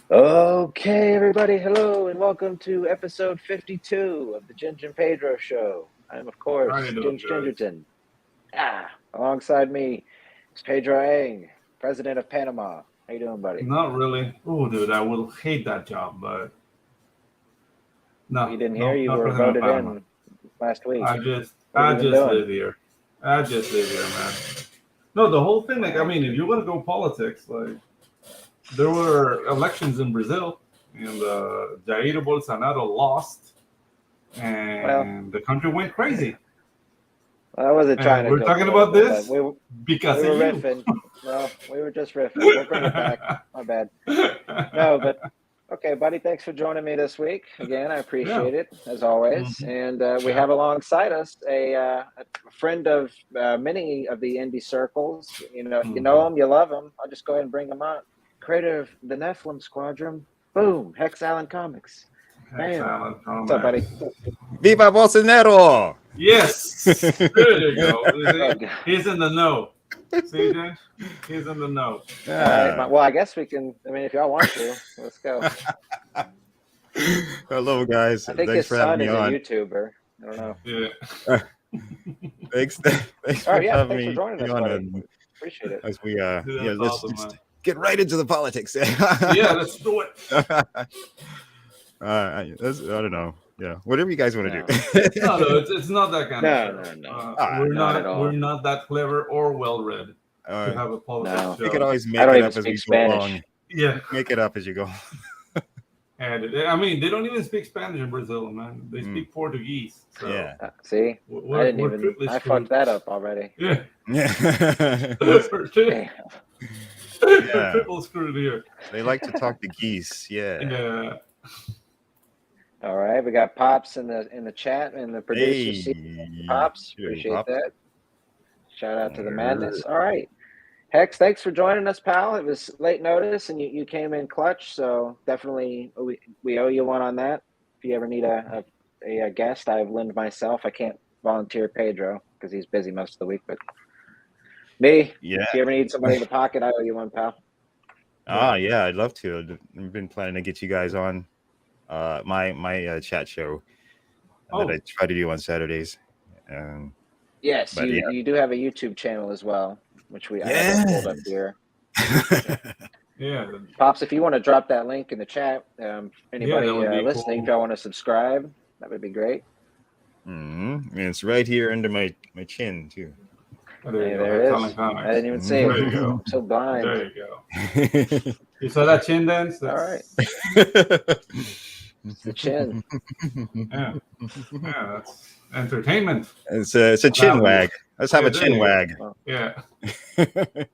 Okay, everybody, hello, and welcome to episode 52 of the Ginge Pedro show. I'm, of course, Ginge Gingerton. Alongside me is Pedro Ang, president of Panama. How you doing, buddy? Not really. Oh, dude, I will hate that job, but no, You didn't hear no, you not were president of voted Panama. in last week. I just, What have I you been just doing? live here. I just live here, man. No, the whole thing, like, I mean, if you want to go politics, like, there were elections in Brazil, and Jair Bolsonaro lost, and the country went crazy. I wasn't trying to We're go talking about this we because were of you. riffing. No, we were just riffing. We'll bring it back. My bad. No, but okay, buddy, thanks for joining me this week. Again, I appreciate it, as always. And we have alongside us a friend of many of the indie circles. You know him, you love him. I'll just go ahead and bring him on. Creator of the Nephilim Squadron. Boom, Hex Allen Comics. Bam. What's up, buddy? Viva Bolsonaro! Yes! There you go. He's in the know. See, James? He's in the know. All right. Well, I guess we can. I mean, if y'all want to, let's go. Hello, guys. I think thanks his for having son me is on. a YouTuber. I don't know. Yeah. thanks for thanks having for joining us, buddy. Appreciate it. As we let's just get right into the politics. Yeah, let's do it. I don't know. Yeah, whatever you guys want to do. No, it's not that kind of show. No. We're not that clever or well read to have a politics show. You can always make it up as we go along. Yeah, make it up as you go. And I mean, they don't even speak Spanish in Brazil, man. They speak Portuguese. So yeah. See, I fucked that up already. Yeah. Triple screwed here. They like to talk to geese. Yeah. Yeah. All right, we got Pops in the chat and the producer. Pops, appreciate that. Shout out to the madness. All right, Hex, thanks for joining us, pal. It was late notice, and you came in clutch, so definitely we owe you one on that. If you ever need a guest, I've lent myself. I can't volunteer Pedro because he's busy most of the week, but me, if you ever need somebody in the pocket, I owe you one, pal. Yeah, I'd love to. I've been planning to get you guys on my chat show that I try to do on Saturdays. Yes, you do have a YouTube channel as well, which I have pulled up here. Yeah. Pops, if you want to drop that link in the chat, anybody listening, if y'all want to subscribe, that would be great. Mm-hmm. And it's right here under my chin too. There it is. I didn't even see it. I'm so blind. There you go. You saw that chin dance? All right. It's the chin. Yeah, that's entertainment. It's a chin wag. Let's have a chin wag. Yeah. An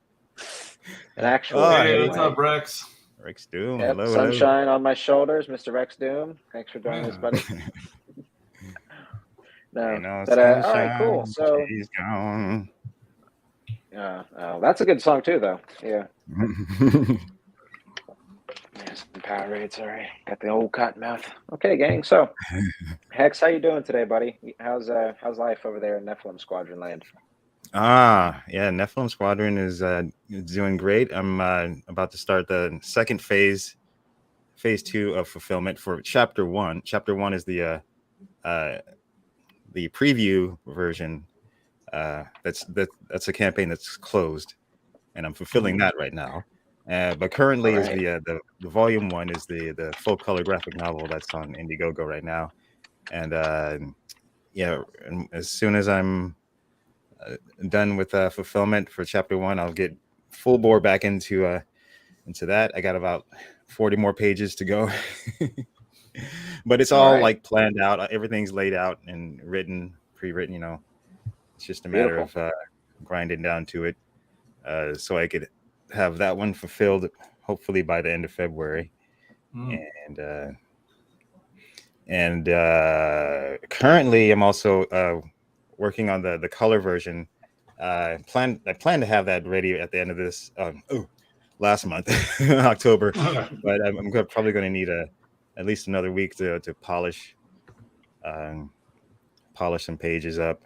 actual. Hey, what's up, Rex? Rex Doom. Yep, hello. Sunshine on my shoulders, Mr. Rex Doom. Thanks for joining us, buddy. No, but all right, cool. So he's gone. That's a good song too, though. Yeah. Some Powerade, sorry. Got the old cotton mouth. Okay, gang. So, Hex, how you doing today, buddy? How's life over there in Nephilim Squadron land? Yeah, Nephilim Squadron is doing great. I'm about to start the second phase 2 of fulfillment for chapter 1. Chapter 1 is the preview version. That's a campaign that's closed, and I'm fulfilling that right now. But currently is the volume 1 is the full color graphic novel that's on Indiegogo right now, and and as soon as I'm done with fulfillment for chapter 1, I'll get full bore back into that. I got about 40 more pages to go, but it's all like planned out. Everything's laid out and pre-written. It's just a matter of grinding down to it, so I could have that one fulfilled hopefully by the end of February. And currently I'm also working on the color version. I plan to have that ready at the end of this last month, October, but I'm probably going to need at least another week to polish some pages up.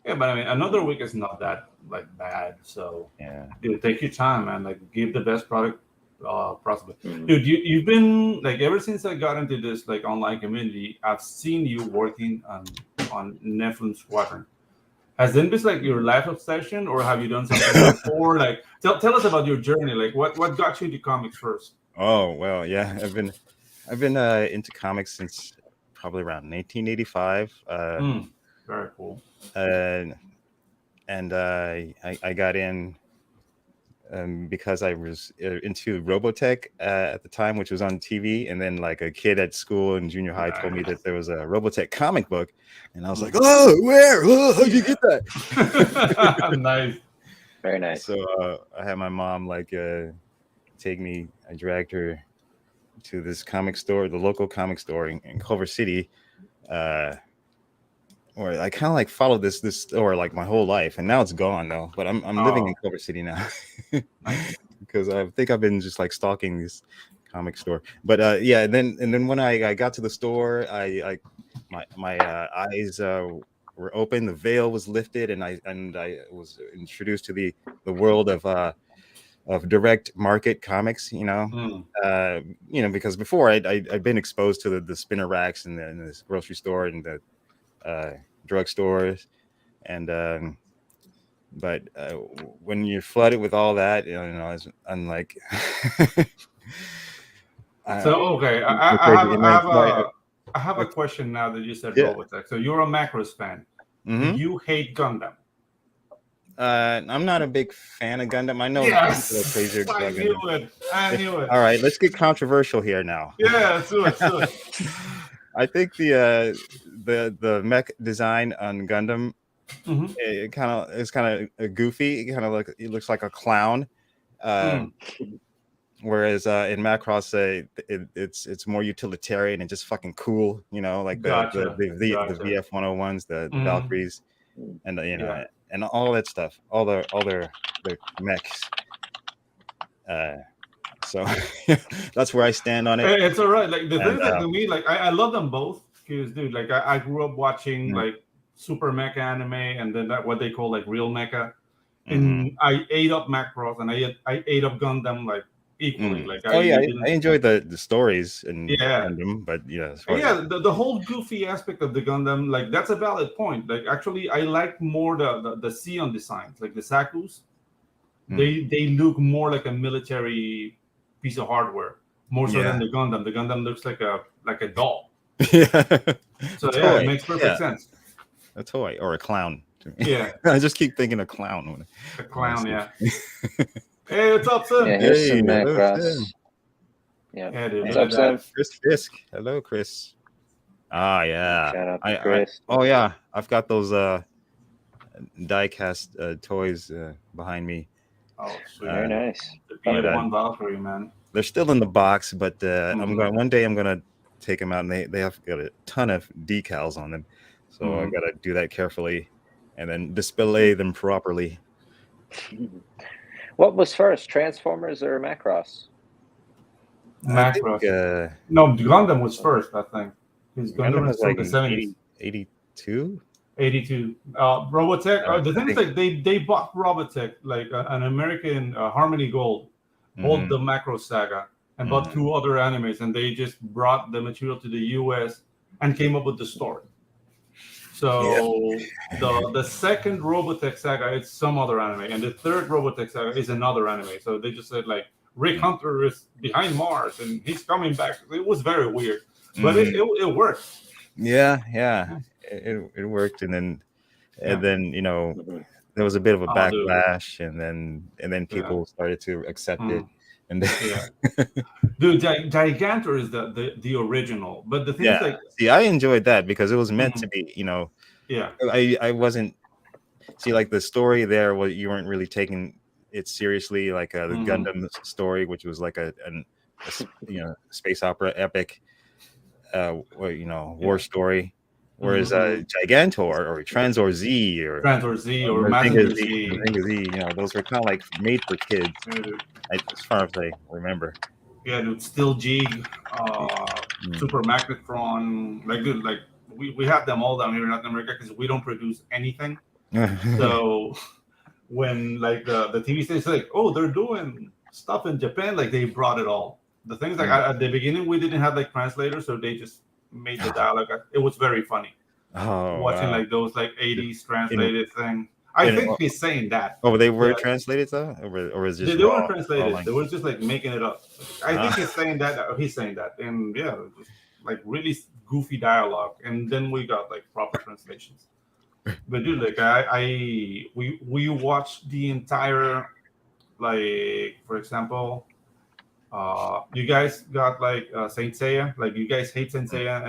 Yeah, but I mean, another week is not that bad. So yeah, take your time, man. Like, give the best product prospect. Dude, you've been like ever since I got into this like online community, I've seen you working on Nephilim Squadron. Has this been like your life obsession, or have you done something before? Like, tell us about your journey. Like, what got you into comics first? Oh well, yeah, I've been into comics since probably around 1985. Very cool. And I got in because I was into Robotech at the time, which was on TV, and then like a kid at school in junior high told me that there was a Robotech comic book, and I was like, "Oh, where? Oh, how'd you get that?" Nice, very nice. So I had my mom like take me. I dragged her to this comic store, the local comic store in Culver City. Or I kind of like followed this store like my whole life, and now it's gone though. But I'm living in Culver City now because I think I've been just like stalking this comic store. But yeah, and then when I got to the store, my eyes were open, the veil was lifted, and I was introduced to the world of direct market comics. Because before I'd been exposed to the spinner racks and the grocery store and the drugstores, and but when you're flooded with all that, I'm like so okay, I have a question now that you said Robotech. So you're a Macross fan. Do you hate Gundam? I'm not a big fan of Gundam. I know yes, people are crazy about Gundam. I knew it. All right, let's get controversial here now. Yeah, let's do it. I think the mech design on Gundam, it's kind of goofy. It looks like a clown. Whereas in Macross, it's more utilitarian and just fucking cool. Like the VF 101s, the Valkyries, and and all that stuff, all their mechs. So that's where I stand on it. It's all right. Like the thing is, like, to me, like I love them both because, dude, like I grew up watching like super mecha anime, and then what they call like real mecha, and I ate up Macross and I ate up Gundam like equally. Like I enjoyed the stories and Gundam, but the whole goofy aspect of the Gundam, like that's a valid point. Like actually, I like more the Sion designs, like the Sakus. They look more like a military piece of hardware, more so than the Gundam. The Gundam looks like a doll. Yeah. So it makes perfect sense. A toy or a clown. Yeah. I just keep thinking a clown. A clown, yeah. Hey, what's up, Sim? Yeah, here's some Macross. Yeah. Dude, what's up, Sim? Chris Fisk. Hello, Chris. Ah, yeah. Shout out to Chris. Yeah. I've got those die-cast toys behind me. Oh, sweet. Very nice. The BF1 Valkyrie, man. They're still in the box, but one day I'm gonna take them out, and they have got a ton of decals on them, so I gotta do that carefully, and then display them properly. What was first, Transformers or Macross? Macross. No, Gundam was first, I think. Because Gundam was like the 70s. 82? 82. Robotech. The thing is, like they bought Robotech, like an American Harmony Gold, bought the Macross saga, and bought 2 other animes, and they just brought the material to the US and came up with the story. So the second Robotech saga is some other anime, and the third Robotech saga is another anime. So they just said like Rick Hunter is behind Mars and he's coming back. It was very weird, but it worked. Yeah. It worked, and then there was a bit of a backlash, and then people started to accept it, and dude, Gigantor is the original, but the thing is, like, see, I enjoyed that because it was meant to be, I wasn't like the story there was you weren't really taking it seriously, like the Gundam story, which was like a space opera epic, war story. Whereas Gigantor or Transor Z or Mazinger Z, those were kind of like made for kids, as far as I remember. Yeah, dude, Steel Jig, Super Magnetron, like we have them all down here in Latin America because we don't produce anything. So when like the TV station like, oh, they're doing stuff in Japan, like they brought it all. The things like at the beginning we didn't have like translators, so they just made the dialogue. It was very funny watching like those like 80s translated thing. I think he's saying that. Oh, they were translated though, or is just they weren't translated. They were just like making it up. I think he's saying that. He's saying that, and yeah, just like really goofy dialogue. And then we got like proper translations. But dude, like we watched the entire, like for example, you guys got like Saint Seiya. Like you guys hate Saint Seiya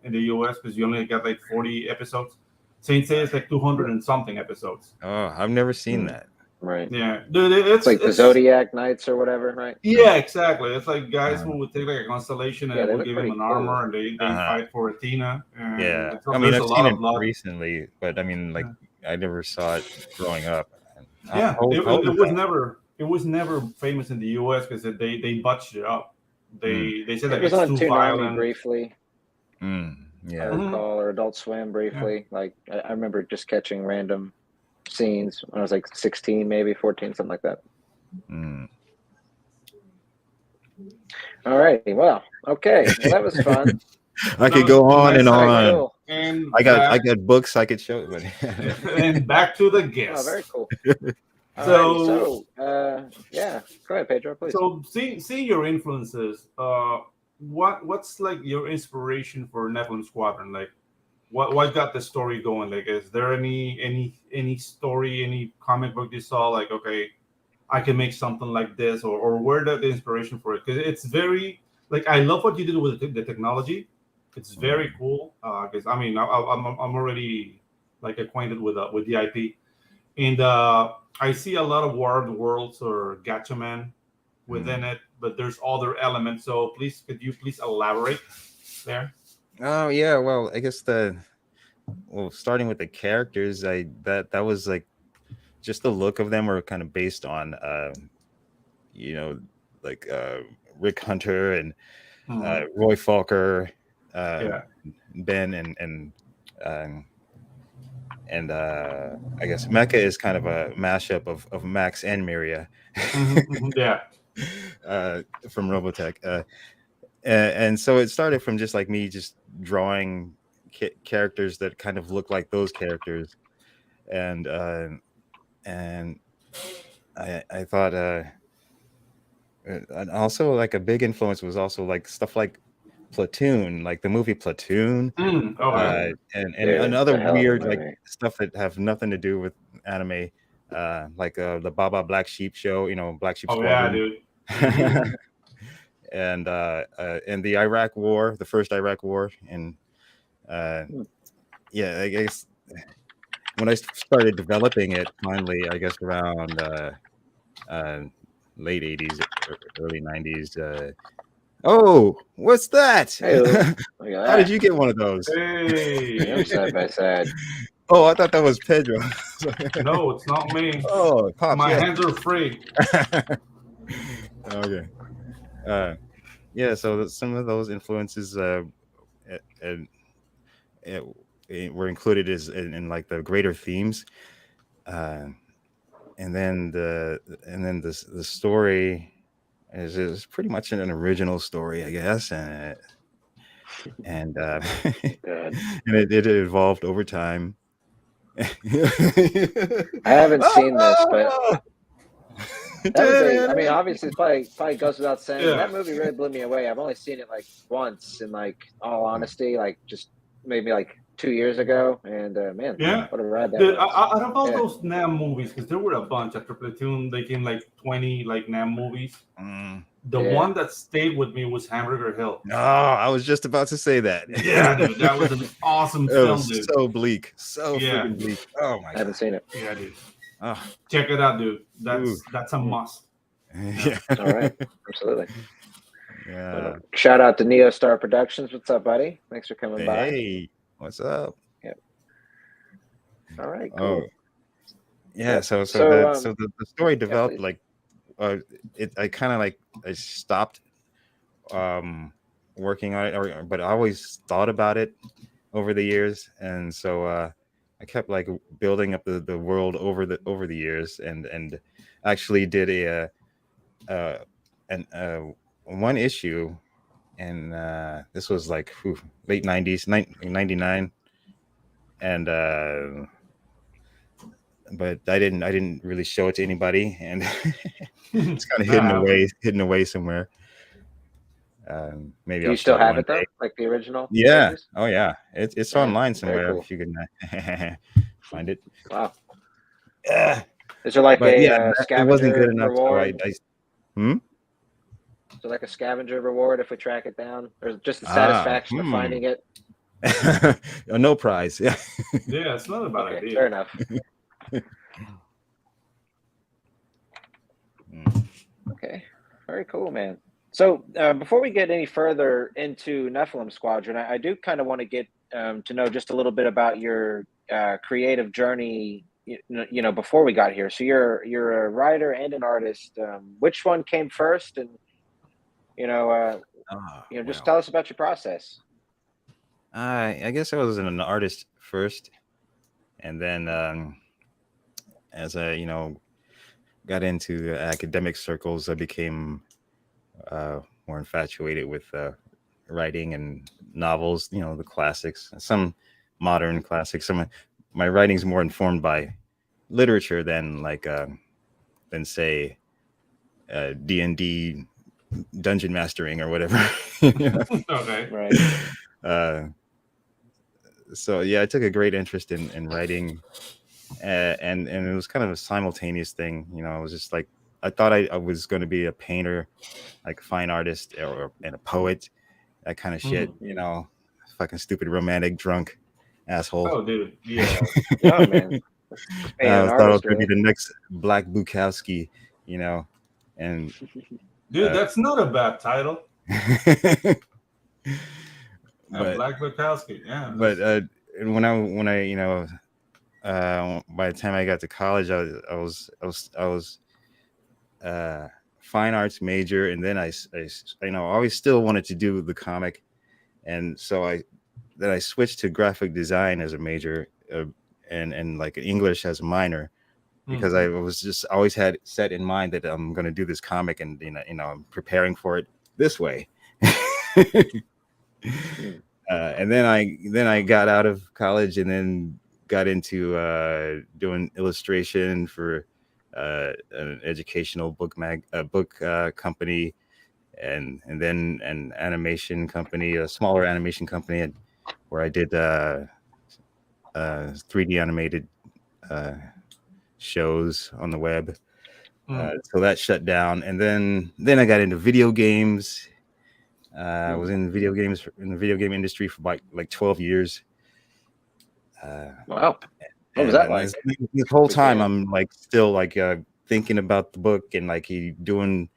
in the US because you only got like 40 episodes. Saint Seiya is like 200 and something episodes. Oh, I've never seen that. Right. Yeah, dude, it's like the Zodiac Knights or whatever, right? Yeah, exactly. It's like guys who would take like a constellation and would give him an armor, and they fight for Athena. And yeah, I mean, I've seen it recently, but I mean, like, I never saw it growing up. Yeah, it was never famous in the U.S. because they butched it up. They said that it was on too violent. briefly. Yeah, I recall, or Adult Swim briefly. Yeah. Like I remember just catching random scenes when I was like 16, maybe 14, something like that. All right. Well, okay. Well, that was fun. I could go on and on. Cool. And I got books I could show. But and back to the guest. Oh, very cool. So yeah, go ahead, Pedro, please. So seeing your influences, what's like your inspiration for Nephilim Squadron? Like, what got the story going? Like, is there any story, any comic book you saw? Like, okay, I can make something like this, or where did the inspiration for it? Because it's very like I love what you did with the technology. It's very cool. Because I mean, I'm already like acquainted with the IP, and I see a lot of worlds or Gatchaman within it, but there's other elements. So could you please elaborate there? Oh yeah, well, I guess starting with the characters, that was like just the look of them were kind of based on like Rick Hunter and Roy Falker, Ben and I guess Mecha is kind of a mashup of Max and Miria. From Robotech. And so it started from just like me just drawing characters that kind of look like those characters, and I thought and also like a big influence was also like stuff like Platoon, like the movie Platoon, and other weird like stuff that have nothing to do with anime, like the Baba Black Sheep show, Black Sheep Squadron. Yeah, dude. And the Iraq War, the first Iraq War, and I guess when I started developing it, finally, I guess around late 80s, early 90s. Oh, what's that? Hey, how did you get one of those? Hey, I'm side by side. Oh, I thought that was Pedro. No, it's not me. Oh, Pops, my hands are free. Okay. So some of those influences were included in like the greater themes, and then the story is pretty much an original story, I guess, and it evolved over time. I haven't seen this, but I mean, obviously, it probably goes without saying. Yeah. That movie really blew me away. I've only seen it like once, in like all honesty, like just maybe like 2 years ago. And man, what a ride that was. Out of all those NAM movies, because there were a bunch after Platoon, they came like 20 like NAM movies. The one that stayed with me was Hamburger Hill. Oh, I was just about to say that. Yeah, dude, that was an awesome film, dude. So bleak, freaking bleak. Oh my god, I haven't seen it. Yeah, dude. Oh. Check it out, dude. That's a must. Yeah. All right, absolutely. Yeah. Shout out to Neo Star Productions. What's up, buddy? Thanks for coming by. Hey, what's up? Yep. All right. Cool. Oh, yeah. So the story developed like I kind of like I stopped working on it, but I always thought about it over the years, and so I kept like building up the world over the years, and actually did and one issue, and this was like late 90s, 99, and but I didn't really show it to anybody, and it's kind of hidden away somewhere. Maybe Do I'll you still show it have one it though, day. like the original? Yeah. Pages? Oh yeah. It's Yeah, online very somewhere cool. if you can find it. Wow. Yeah. Is there like But a yeah, it wasn't scavenger good enough. reward? So Hmm? So like a scavenger reward if we track it down, or just the satisfaction of finding it? No prize. Yeah. Yeah, it's not a bad idea. Fair enough. Okay, very cool, man. So before we get any further into Nephilim Squadron, I do kind of want to get to know just a little bit about your creative journey. Before we got here. So you're a writer and an artist. Which one came first? And just tell us about your process. I guess I was an artist first, and then as I got into the academic circles, I became more infatuated with writing and novels. The classics, some modern classics. My writing's more informed by literature than say D&D dungeon mastering or whatever. Okay. Right. So yeah, I took a great interest in writing, and it was kind of a simultaneous thing. I was just like, I thought I was going to be a painter, like a fine artist, and a poet, that kind of shit. Fucking stupid romantic drunk asshole. Oh, dude. Yeah. Oh, man. I thought I was going to be the next Black Bukowski, and dude, that's not a bad title. Black Bukowski, yeah. But when I by the time I got to college, I was fine arts major, and then I always still wanted to do the comic, and so I switched to graphic design as a major, and like English as a minor, because I was just always had set in mind that I'm going to do this comic, and I'm preparing for it this way. And then I got out of college and then got into doing illustration for an educational book company, and then an animation company, a smaller animation company, where I did 3D animated shows on the web. So that shut down, and then I got into video games. I was in the video game industry for like 12 years. Wow. What was that like? This whole time I'm like still like thinking about the book and like doing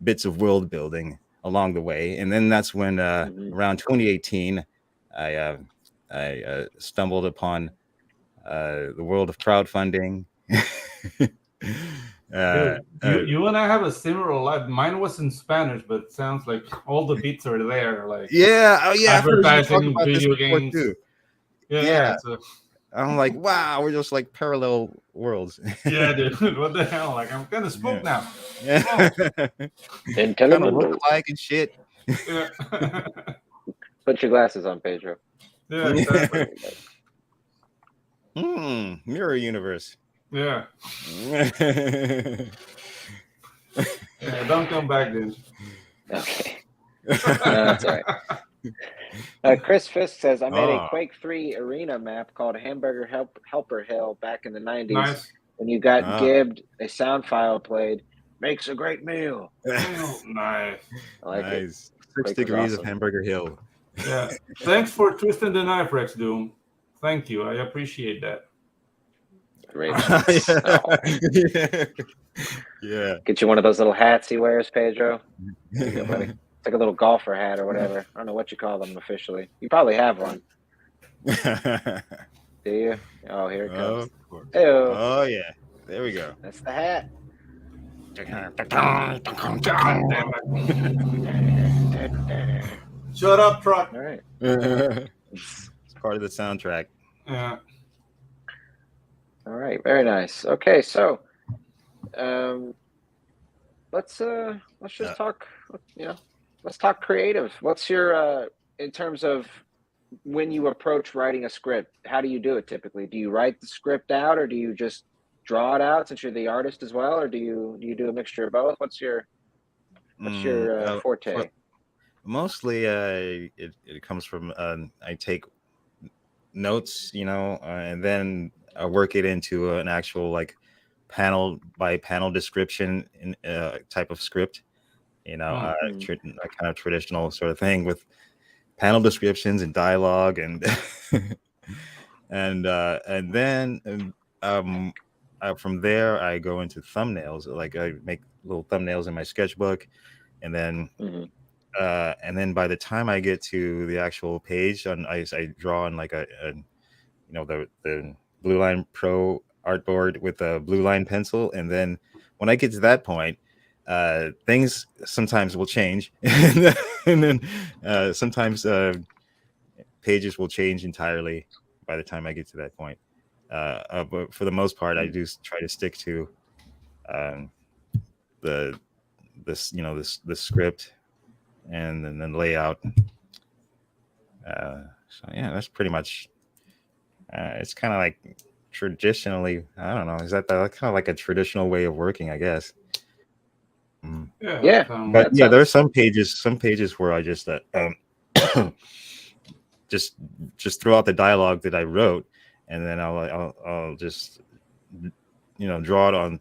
bits of world building along the way. And then that's when around 2018 I stumbled upon the world of crowdfunding. Dude, you and I have a similar life. Mine was in Spanish, but it sounds like all the beats are there. Like advertising, video games. Too. Yeah. So. I'm like, wow, we're just like parallel worlds. Yeah, dude. What the hell? Like, I'm kind of spooked now. Yeah. And kind of look like and shit. Yeah. Put your glasses on, Pedro. Yeah, exactly. Mirror universe. Yeah. Yeah, don't come back, dude. Okay. That's all right. Chris Fisk says, I made a Quake 3 arena map called Hamburger Helper Hill back in the 90s. Nice. When you got gibbed, a sound file played. Makes a great meal. Nice. I like it. 6 degrees of Hamburger Hill. Yeah. Thanks for twisting the knife, Rex Doom. Thank you. I appreciate that. Great. Yeah. Get you one of those little hats he wears, Pedro. It's like a little golfer hat or whatever. I don't know what you call them officially. You probably have one. Do you? Oh, here it comes. Oh, yeah. There we go. That's the hat. Shut up, truck. All right. It's part of the soundtrack. Yeah. All right. Very nice. Okay. So, let's just talk. Let's talk creative. What's your in terms of when you approach writing a script? How do you do it typically? Do you write the script out, or do you just draw it out since you're the artist as well, or do you do a mixture of both? What's your forte? Mostly, it comes from I take notes, and then I work it into an actual like panel by panel description in type of script, a kind of traditional sort of thing with panel descriptions and dialogue and and then from there I go into thumbnails. Like I make little thumbnails in my sketchbook, and then by the time I get to the actual page, I draw on like the Blue Line Pro artboard with a blue line pencil, and then when I get to that point, things sometimes will change, and then sometimes pages will change entirely by the time I get to that point. But for the most part, I do try to stick to the script and then the layout. So yeah, that's pretty much. It's kind of like traditionally. I don't know. Is that kind of like a traditional way of working? I guess. Yeah. But yeah, there are some pages where I just just throw out the dialogue that I wrote, and then I'll just draw it on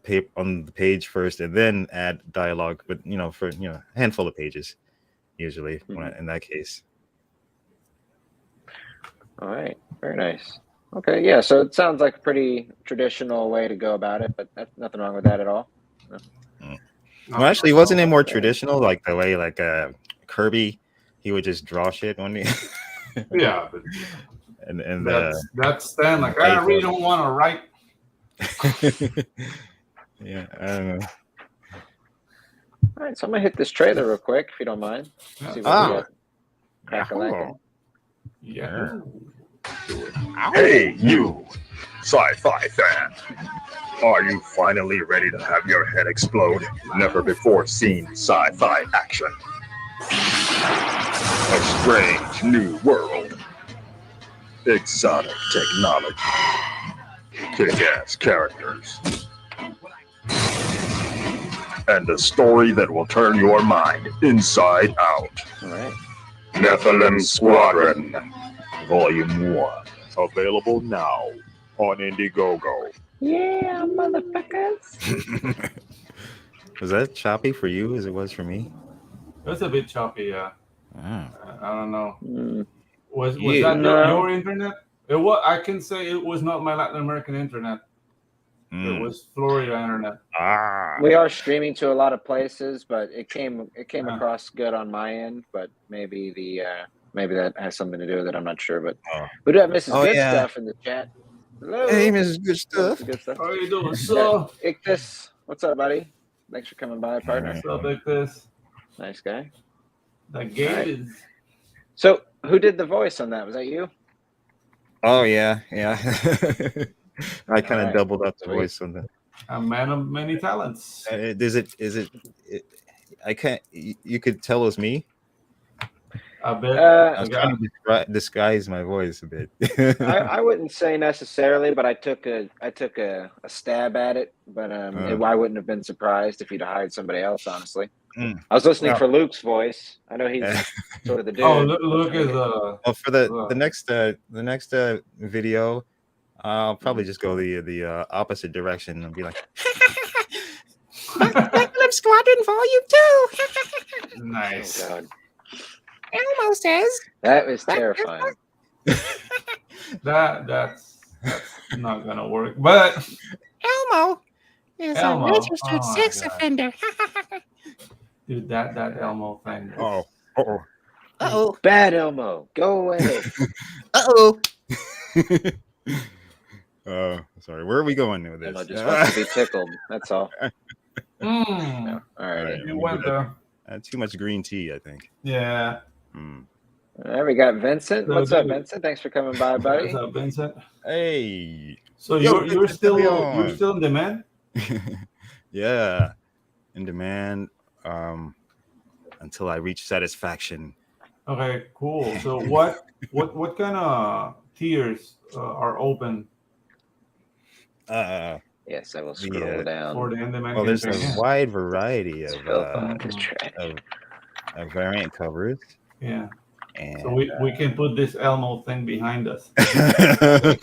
the page first, and then add dialogue. But for a handful of pages, usually in that case. All right, very nice. Okay, yeah. So it sounds like a pretty traditional way to go about it, but that's nothing wrong with that at all. No? Well, actually, wasn't it more traditional, like the way like Kirby, he would just draw shit on me? Yeah, but and that's Stan. Like, I really don't want to write. Yeah, I don't know. All right, so I'm gonna hit this trailer real quick, if you don't mind. See what we got. Yeah. Hey, you, sci-fi fan. Are you finally ready to have your head explode? Never before seen sci-fi action. A strange new world. Exotic technology. Kick-ass characters. And a story that will turn your mind inside out. All right. Nephilim Squadron, Volume 1. Available now on Indiegogo. Yeah, motherfuckers. Was that choppy for you as it was for me? It was a bit choppy, yeah. Oh. I don't know. Was that your internet? It was. I can say it was not my Latin American internet. It was Florida internet. We are streaming to a lot of places, but it came across good on my end. But maybe maybe that has something to do with it. I'm not sure, but we do have Mrs. Good Stuff in the chat. Hello. Hey, Mrs. Good Stuff. Good Stuff. How are you doing, so? Ictus, what's up, buddy? Thanks for coming by, partner. What's up, Ictus? Nice guy. That game is. So, who did the voice on that? Was that you? Oh yeah. I kind of doubled up the voice on that. A man of many talents. Is it? I can't. You could tell it's me. I bet. I was trying to disguise my voice a bit. I wouldn't say necessarily, but I took a stab at it. But I wouldn't have been surprised if he'd hired somebody else. Honestly, I was listening for Luke's voice. I know he's sort of the dude. Oh, Luke is for the next video, I'll probably just go the opposite direction and be like, Nephilim Squadron Volume 2. Nice. Oh, God. Elmo says That was terrifying. That's not gonna work. But Elmo is a registered sex offender. Dude, that Elmo thing. Uh-oh. Bad Elmo, go away. Uh-oh. Sorry, where are we going with this? Elmo just wants to be tickled. That's all. Mm. All right. You went there. Too much green tea, I think. Yeah. All right, we got Vincent. What's up, Vincent? Thanks for coming by, buddy. What's up, Vincent? Hey. So you're still in demand? Yeah. in demand until I reach satisfaction. Okay, cool. So what kind of tiers are open Yes, I will scroll down. for the in-demand well, there's campaign? a Yeah. wide variety Of of variant covers. Yeah. And So we can put this Elmo thing behind us.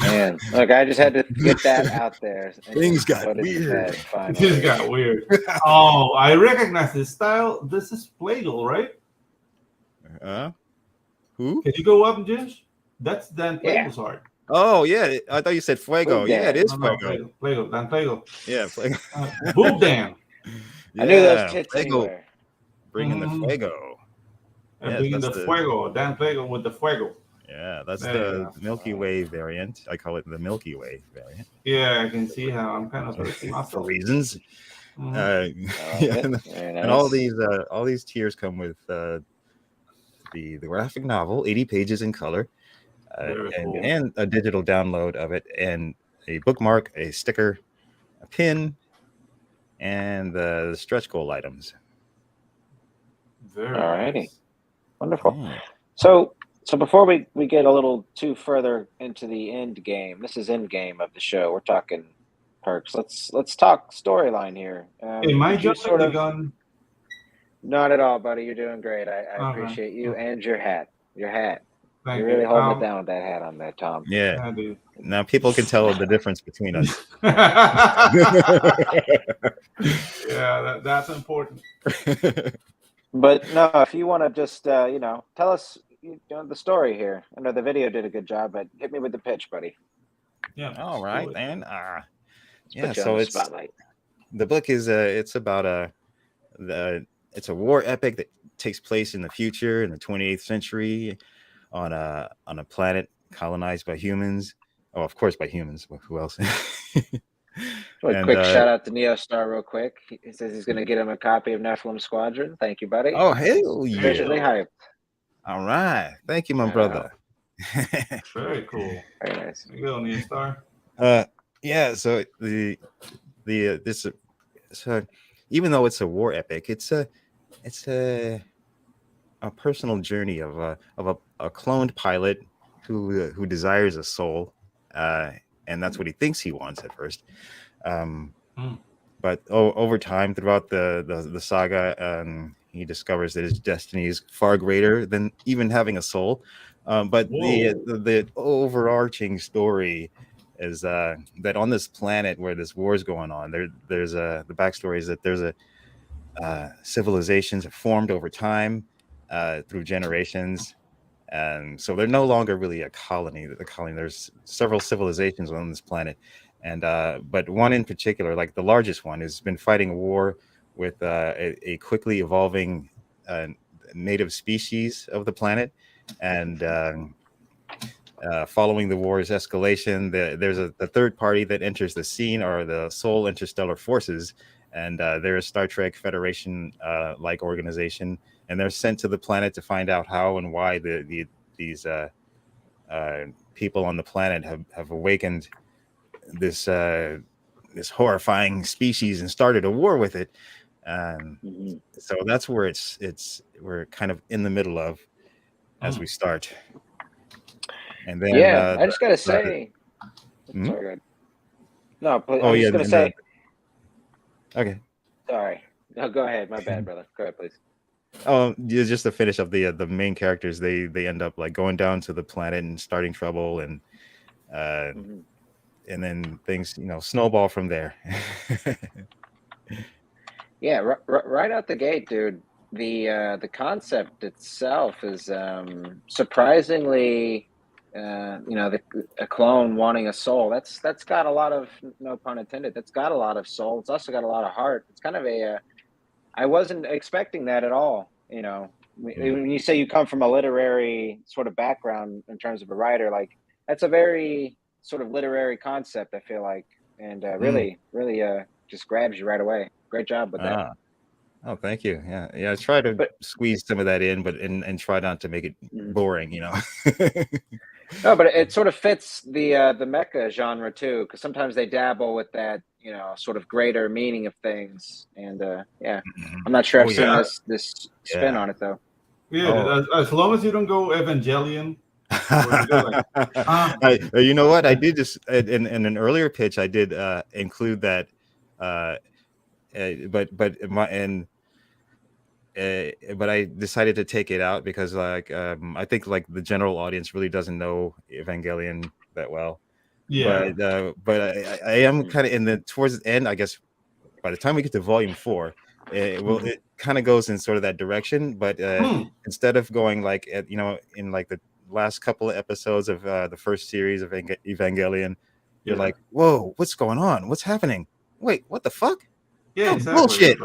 Man, look, I just had to get that out there. And Things got put it to weird. bed, It finally. just got weird. Oh, I recognize this style. This is Plagal, right? Who? Can you go up, Ginge? That's Dan Plagal's art. Oh yeah, I thought you said Fuego. Boob Yeah, it Dan. is No, Fuego. Plagal, Dan Plagal. Yeah, Fuego. Boob Dan. I knew those Yeah, tits Fuego. anywhere. Bringing the Mhm. Fuego. And Yes, bringing that's the the- Fuego. Dan Plagal with the Fuego. Yeah, that's There you the go. Milky Way variant. I call it the Milky Way variant Yeah, I can see how I'm kind of thirsty for myself. reasons. Mhm. Yeah, It. and, Very and all nice. these tiers come with the graphic novel, 80 pages in color, Very cool. and a digital download of it, and a bookmark, a sticker, a pin, and the stretch goal items. Very Alrighty. nice. Wonderful. Yeah. So before we get a little too further into the end game, this is end game of the show. We're talking perks. Let's talk storyline here. Am I did you jumping the gun? Not at all, buddy. You're doing great. I Okay. appreciate you and your hat. Your hat. Thank You're really you. holding it down with that hat on there, Tom. Yeah. Yeah, dude. Now people can tell the difference between us. Yeah, that's important. But no, if you want to just tell us the story here. I know the video did a good job, but hit me with the pitch, buddy. Yeah. All right, then. Yeah. Put you So on the it's spotlight. the book is it's about it's a war epic that takes place in the future in the 28th century on a planet colonized by humans. Oh, of course, by humans. Who else? A quick shout out to Neostar real quick. He says he's going to get him a copy of Nephilim Squadron. Thank you, buddy. Oh, hell yeah. Urgently hyped. All right. Thank you, my brother. Very cool. Very nice. There you go, Neostar. Yeah, so so even though it's a war epic, it's a personal journey of a cloned pilot who desires a soul, and that's what he thinks he wants at first. But over time, throughout the saga, he discovers that his destiny is far greater than even having a soul. But the overarching story is that on this planet where this war is going on, there's the backstory is that there's civilizations have formed over time through generations. And so they're no longer really a colony. There's several civilizations on this planet, and but one in particular, like the largest one, has been fighting a war with a quickly evolving native species of the planet, and following the war's escalation, there's a third party that enters the scene, are the Sol Interstellar Forces, and they're a Star Trek Federation like organization. And they're sent to the planet to find out how and why these people on the planet have awakened this horrifying species and started a war with it. So that's where we're kind of in the middle of as we start. And then I just gotta say, sorry, go ahead. No, but I was just gonna say. Okay. Sorry. No, go ahead. My bad, brother. Go ahead, please. Oh, just to finish up the main characters, they end up like going down to the planet and starting trouble, and then things snowball from there. Yeah, right out the gate, dude. The concept itself is surprisingly, a clone wanting a soul. That's got a lot of, no pun intended. That's got a lot of soul. It's also got a lot of heart. It's kind of I wasn't expecting that at all. When you say you come from a literary sort of background in terms of a writer, like that's a very sort of literary concept, I feel like, and really just grabs you right away. Great job with that. Oh, thank you. Yeah. I try to squeeze some of that in, but and try not to make it boring. No, but it sort of fits the mecha genre too, because sometimes they dabble with that, sort of greater meaning of things. And yeah, I'm not sure I've seen this spin on it though. Yeah, as long as you don't go Evangelion. You know what? I did just in an earlier pitch. I did include that, but I decided to take it out because I think like the general audience really doesn't know Evangelion that well. Yeah, but I am kind of towards the end. I guess by the time we get to volume 4, it kind of goes in sort of that direction. But instead of going like in like the last couple of episodes of the first series of Evangelion, you're like, whoa, what's going on? What's happening? Wait, what the fuck? Yeah, exactly. Bullshit.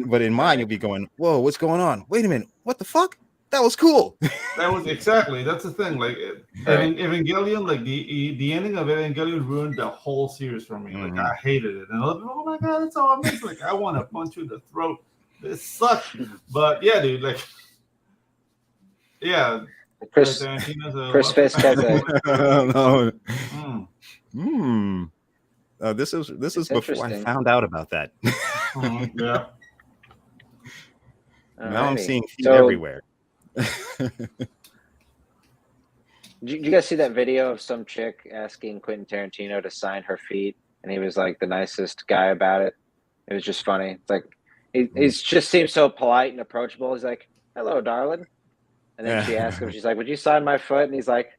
But in mine, you'll be going, whoa, what's going on? Wait a minute, what the fuck? That was cool. That's the thing. Like Evangelion, like the ending of Evangelion ruined the whole series for me. Like I hated it, and I was like, oh my god, that's all I miss. Like I want to punch you in the throat. This sucks. But yeah, dude, like yeah. Chris Fisk has a. This is before I found out about that. Yeah. Now I'm seeing feet everywhere. Did you guys see that video of some chick asking Quentin Tarantino to sign her feet, and he was like the nicest guy about it? It was just funny. It's like he just seems so polite and approachable. He's like, "Hello, darling," and then she asked him, she's like, "Would you sign my foot?" And he's like,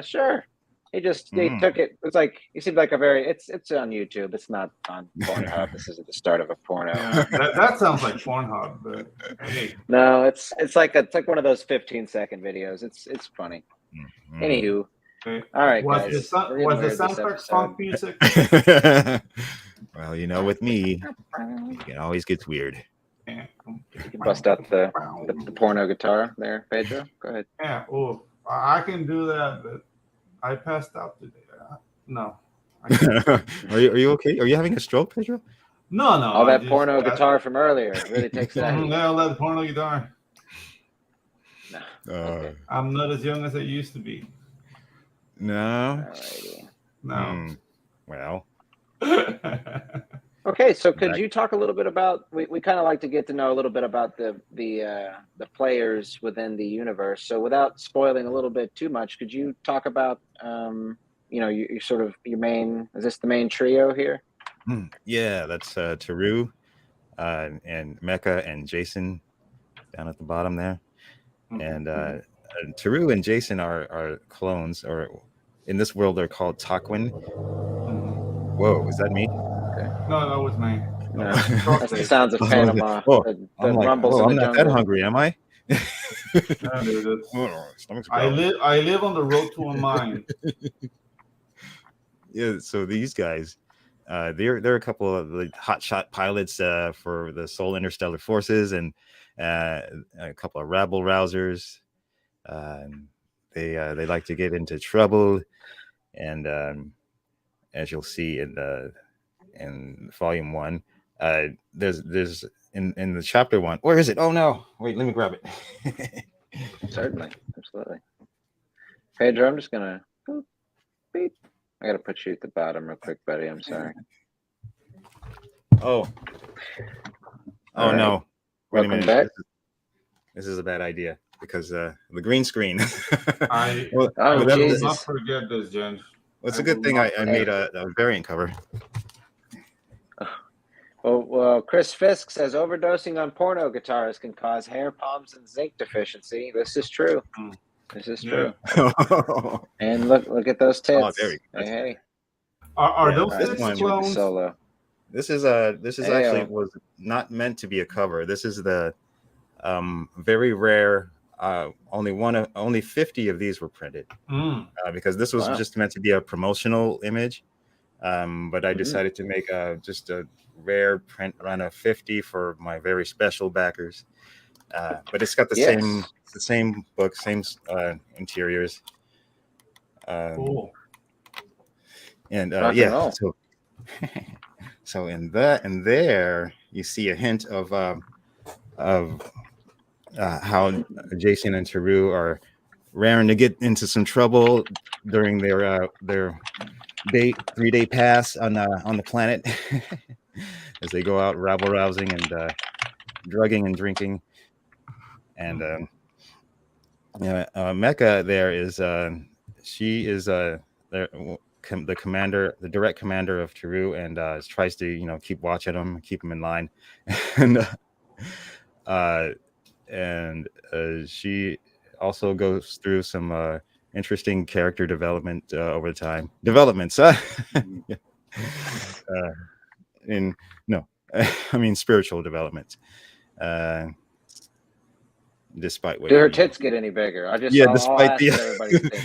"Sure." He took it. It's like he seemed like a very. It's on YouTube. It's not on Pornhub. This isn't the start of a porno. Yeah, that sounds like Pornhub, but hey. No, it's like one of those 15-second videos. It's funny. Anywho, all right, was guys. Was the soundtrack funk music? Well, with me, it always gets weird. You can bust out the porno guitar there, Pedro. Go ahead. Yeah. Oh, I can do that, but I passed out today. No. Are you okay? Are you having a stroke, Pedro? No. All that porno guitar from earlier really takes it out. Yeah, all that porno guitar. No. I'm not as young as I used to be. No. Alrighty. No. Well. Okay, so could you talk a little bit about? We kind of like to get to know a little bit about the players within the universe. So without spoiling a little bit too much, could you talk about you sort of your main? Is this the main trio here? Yeah, that's Teru, and Mecha and Jason down at the bottom there, and Teru and Jason are clones, or in this world they're called Takwin. Whoa, is that me? No, that was me. No, that's the sounds of Panama. The rumbles I'm in the not jungle. that hungry, am I? No, dude, I live on the road to a mine. Yeah, so these guys, they're a couple of the hotshot pilots for the Seoul Interstellar Forces, and a couple of rabble rousers. They like to get into trouble, and as you'll see in volume 1, there's in the chapter 1. Where is it? Oh no! Wait, let me grab it. Certainly, absolutely. Pedro, I'm just gonna. Beep. I gotta put you at the bottom real quick, buddy. I'm sorry. Oh right. No! Wait a minute. Back. This is a bad idea because the green screen. I will not forget this, Jen. Well, it's a good thing I made a variant cover. Well, Chris Fisk says overdosing on porno guitars can cause hair palms and zinc deficiency. This is true. This is true. And look at those tits. Oh, there we go. Hey. Are those this tits clones? Solo. This is actually was not meant to be a cover. This is the very rare. Only 50 of these were printed because this was just meant to be a promotional image. But I decided to make just a rare print around a 50 for my very special backers. But it's got the same book, same interiors. Cool. And yeah. So in that and there you see a hint of how Jason and Teru are raring to get into some trouble during their 3-day pass on the planet as they go out rabble rousing and drugging and drinking. And Mecca there is she is the commander, the direct commander of Teru, and tries to keep watch at him, keep him in line, and she also goes through some interesting character development over time. Developments, spiritual development. Despite what did her tits get any bigger? I'll ask what everybody's thinking.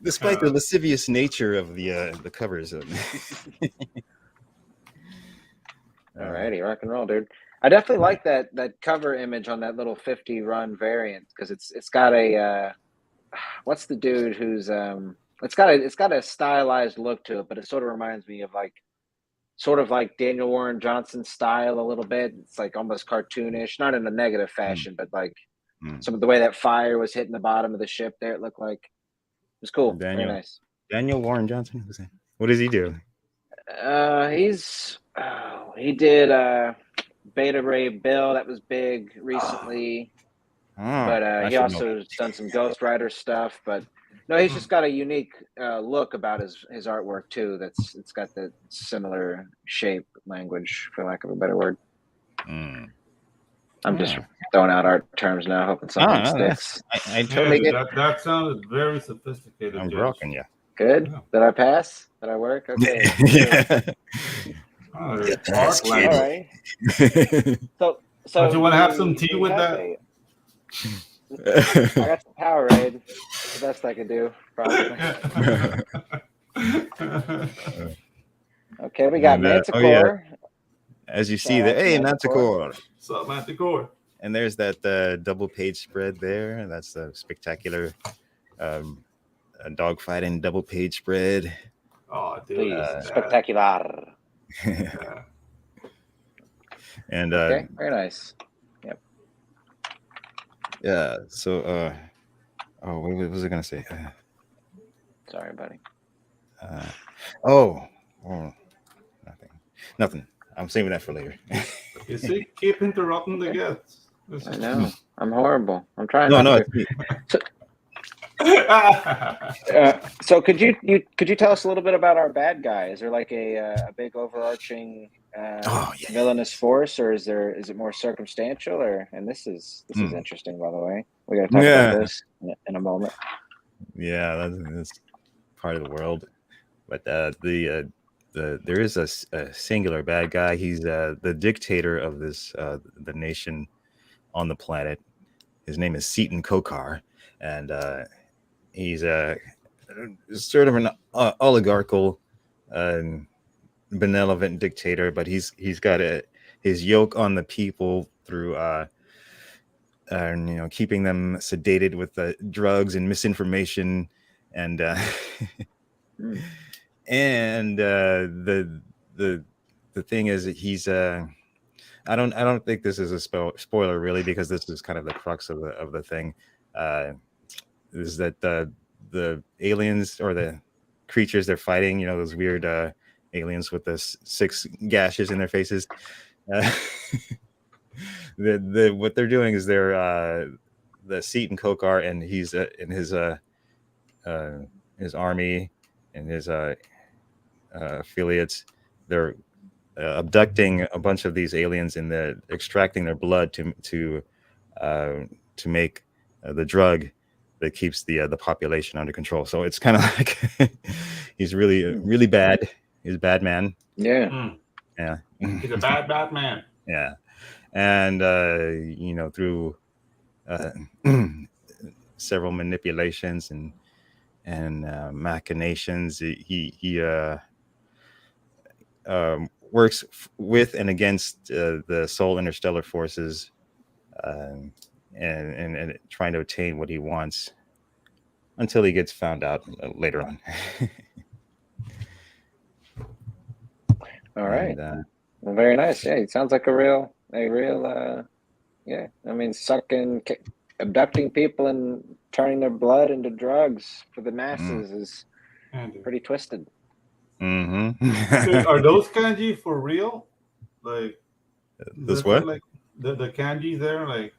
Despite the lascivious nature of the covers. Alrighty, rock and roll, dude. I definitely like that cover image on that little 50 run variant because it's got a what's the dude who's it's got a stylized look to it, but it sort of reminds me of sort of like Daniel Warren Johnson's style a little bit. It's like almost cartoonish, not in a negative fashion, but like some of the way that fire was hitting the bottom of the ship there, it looked like it was cool. Very nice. Daniel Warren Johnson? What does he do? He did Beta Ray Bill, that was big recently. But he also done some Ghost Rider stuff. But no, he's just got a unique look about his artwork too. It's got the similar shape, language, for lack of a better word. I'm just throwing out art terms now, hoping something sticks. I totally get that. Sounded very sophisticated. I'm broken, yeah. Good. Yeah. Did I pass? Did I work? Okay. All right. So do you want to have some tea with that? I got some Powerade. The best I can do, probably. Okay, we got Manticore. As you see, Manticore. What's up, Manticore? And there's that double page spread there. That's a spectacular dogfighting double page spread. Oh, dude. Spectacular. And okay, very nice. Yep. Yeah. So, what was I gonna say? Sorry, buddy. Nothing. I'm saving that for later. You see, keep interrupting the guests. I know. I'm horrible. I'm trying. So could you tell us a little bit about our bad guy? Is there like a big overarching villainous force, or is it more circumstantial? And this is interesting, by the way. We got to talk about this in a moment. Yeah, that's part of the world, but there is a singular bad guy. He's the dictator of this the nation on the planet. His name is Seaton Kokar, and he's sort of an oligarchical, benevolent dictator. But he's got his yoke on the people through keeping them sedated with drugs and misinformation, and and the thing is that he's I don't think this is a spoiler really, because this is kind of the crux of the thing. Is that the aliens or the creatures they're fighting? Those weird aliens with the 6 gashes in their faces. What they're doing is they're the Seaton Kokar, and he's in his army and his affiliates. They're abducting a bunch of these aliens and they're extracting their blood to make the drug that keeps the population under control. So it's kind of like he's really bad. He's a bad man. Yeah. Yeah. He's a bad man. Yeah. And through several manipulations and machinations, he works with and against the Soul Interstellar forces, and trying to obtain what he wants until he gets found out later on. All right. Well, very nice. Yeah, it sounds like a real, sucking, abducting people and turning their blood into drugs for the masses is pretty twisted. Mm-hmm. Are those kanji for real? Like this what? Like the kanji there, like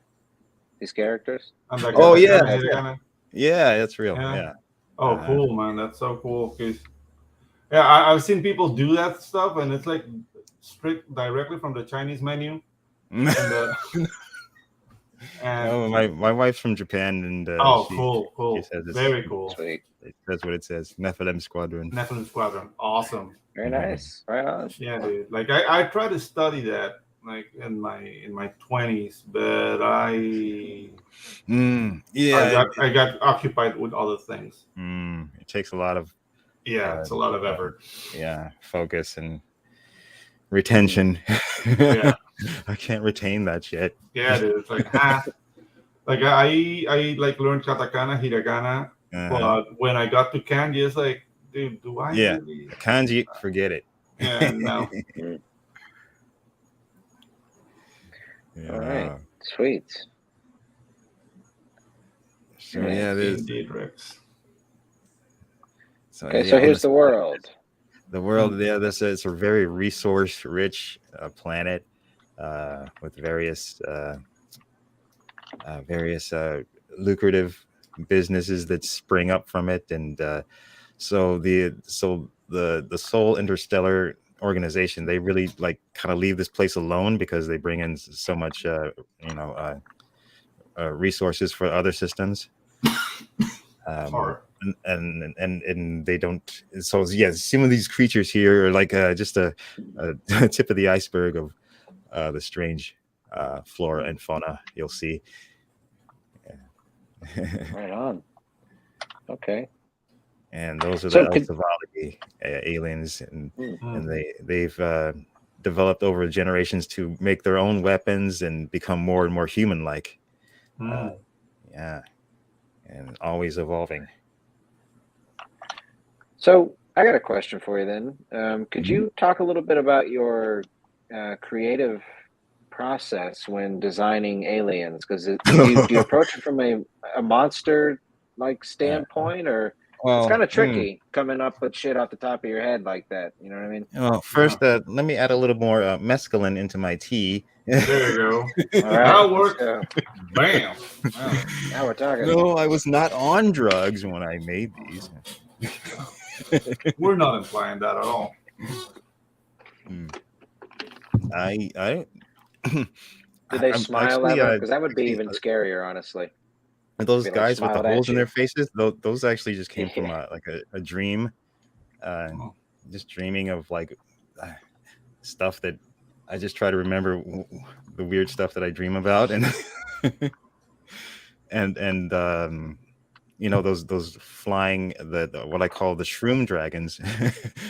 these characters? Oh yeah, yeah, that's real. Yeah. Oh, cool, man. That's so cool. Cause yeah, I've seen people do that stuff, and it's like strict directly from the Chinese menu. And my wife's from Japan, and cool. She says it's very cool. Sweet. That's what it says. Nephilim Squadron. Awesome. Very nice. Right on. Yeah, dude. Like I try to study that like in my 20s, but I got occupied with other things. It takes a lot of it's a lot of effort. Focus and retention. Yeah. I can't retain that shit. Yeah, dude. It's like like I like learned katakana, hiragana, but when I got to kanji, it's like, dude, do I? Yeah, really... kanji, forget it. Yeah, no. All right, sweet. So yeah, there's indeed, Rex. So here's the world. The world, it's a very resource-rich planet with various lucrative businesses that spring up from it, and so the Seoul Interstellar Organization, they really like kind of leave this place alone because they bring in so much resources for other systems. And they don't. So some of these creatures here are like just a tip of the iceberg of the strange flora and fauna you'll see. Right on. Okay. And those are the Elseviology aliens, and they've developed over generations to make their own weapons and become more and more human-like. And always evolving. So I got a question for you then. Could you talk a little bit about your creative process when designing aliens? Because do you approach it from a monster like standpoint, or it's kind of tricky coming up with shit off the top of your head like that? You know what I mean? Well, first, let me add a little more mescaline into my tea. There you go. All right, that'll work. Bam. Now we're talking. No, I was not on drugs when I made these. We're not implying that at all. Did they smile at them? Because that would be even scarier, honestly. Those guys with the holes in their faces, those actually just came from a dream. Just dreaming of like stuff that I just try to remember the weird stuff that I dream about, and those flying the what I call the shroom dragons.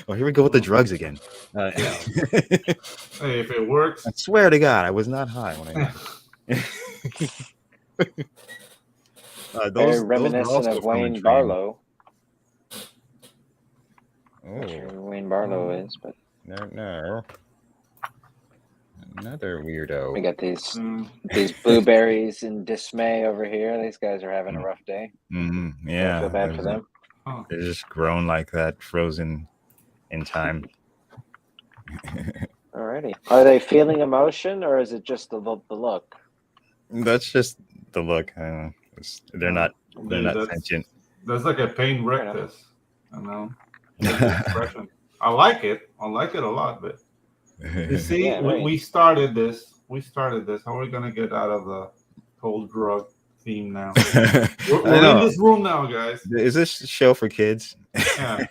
Oh, here we go with the drugs again. Hey, if it works, I swear to God, I was not high when I. Very reminiscent of Wayne Barlow. Oh, not sure who Wayne Barlow is, but no. Another weirdo. We got these blueberries in dismay over here. These guys are having a rough day. Yeah, I feel bad for them. They're just grown like that, frozen in time. Alrighty. Are they feeling emotion, or is it just the look? That's just the look. I don't know. They're not sentient. That's like a pain rectus. I know. Expression. I like it a lot, but you see, we started this. How are we gonna get out of the whole drug theme now? We're in this room now, guys. Is this show for kids? Yeah.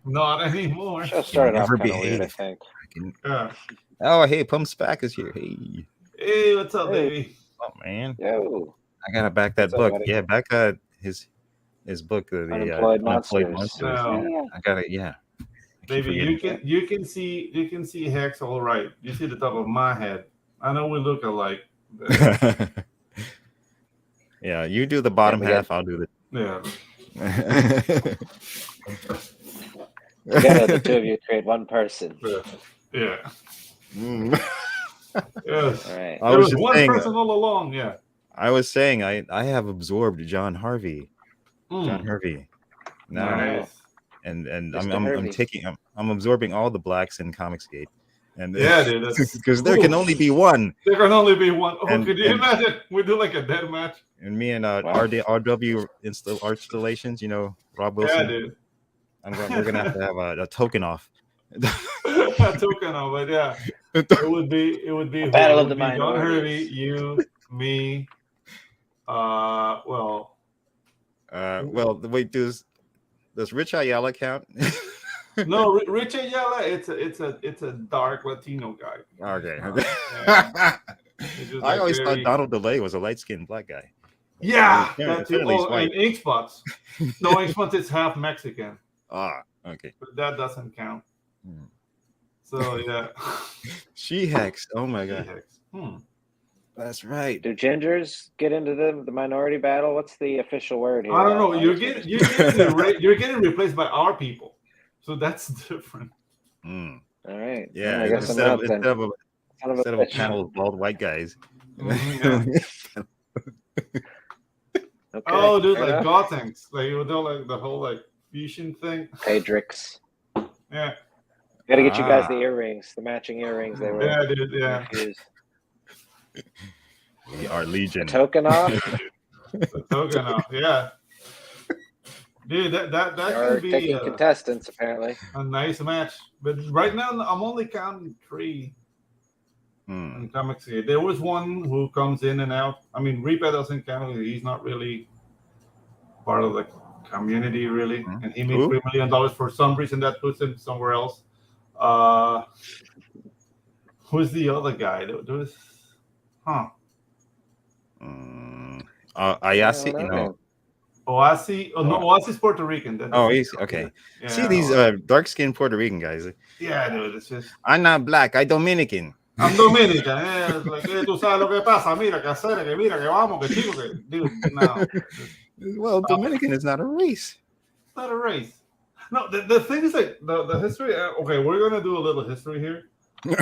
Not anymore. Show started off kind of weird, I think. Yeah. Oh, hey, Pump Spack is here. Hey, what's up, baby? Oh man. Yo. I gotta back that book. Yeah, back his book, the Unemployed Monsters. No. I gotta, Baby, you can see Hex all right. You see the top of my head. I know we look alike. Yeah, you do the bottom half, I'll do the Together, the two of you create one person. Yeah. Yes. All right. There was one person all along. Yeah. I was saying I have absorbed John Harvey. John Harvey. Now, Nice. and Mr. I'm Harvey. I'm absorbing all the blacks in Comicsgate. And Yeah, dude, that's because there can only be one. There can only be one. Oh, And- could you imagine? We do like a dead match. And me and Wow. RW art installations, Rob Wilson. Yeah, dude. We're gonna have to have a token off. A token of it, yeah. It would be A battle of the John minorities. Harvey, you, me. Well, wait, does Rich Ayala count? No, Rich Ayala. It's a dark Latino guy. Okay. Yeah. It's just I like always very- thought Donald DeLay was a light-skinned black guy. Yeah, Yeah, that too. apparently he's Oh, white. and ink spots. No, ink spots. It's half Mexican, Ah, okay. but that doesn't count. Hmm. So yeah. She-Hex. Oh my god. That's right. Do gingers get into the minority battle? What's the official word here? I don't know. You're getting replaced by our people, so that's different. Mm. All right. Yeah. I guess I'm out then. Instead of a panel of bald white guys. Mhm, Okay, Oh, dude, fair like enough. Gothings, like you know, like the whole like fusion thing. Pedrix. Yeah, Got to get you guys the earrings, the matching earrings. They were yeah, dude, yeah. confused. Our Legion. Token off. The token off, yeah. Dude, that Or can be taking contestants apparently. a nice match. But right now, I'm only counting 3 Hmm. in Comics. There was one who comes in and out. I mean, Reaper doesn't count. He's not really part of the community, really. Mhm. And he made Who? $3 million for some reason that puts him somewhere else. Who's the other guy? There was, Ayasi, I don't know. Oasi. Oh, no, Oasi's Puerto Rican. That's Oh, he's okay. Yeah, See these dark-skinned Puerto Rican guys. yeah, dude, it's just. I'm not black. I'm Dominican. I'm Dominican. It's like, tú sabes lo que pasa. Mira, que hacer, que mira, que vamos, que chico, que. Dude, no. Well, Dominican is not a race. It's not a race. No, the thing is like the history. Okay, we're gonna do a little history here.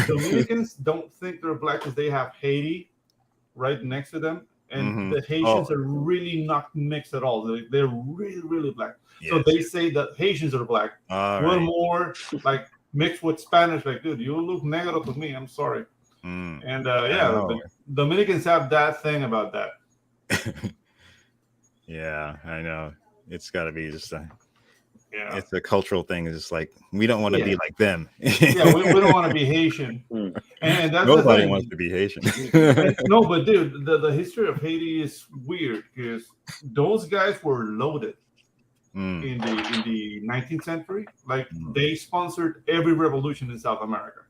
Dominicans don't think they're black because they have Haiti right next to them, and Mhm. the Haitians are really not mixed at all. They're really, really black. So Yes. they say that Haitians are black. All We're right. more like mixed with Spanish. Like, dude, you look negro to me. I'm sorry. Mm. And I yeah, know. the Dominicans have that thing about that. Yeah, I know. It's got to be just Yeah. it's a cultural thing. It's just like we don't want to be Yeah. like them. Yeah, we don't want to be Haitian. Mm. And that's the Nobody thing. wants to be Haitian. No, but dude, the history of Haiti is weird because those guys were loaded Mm. in the 19th century. Like Mm. they sponsored every revolution in South America.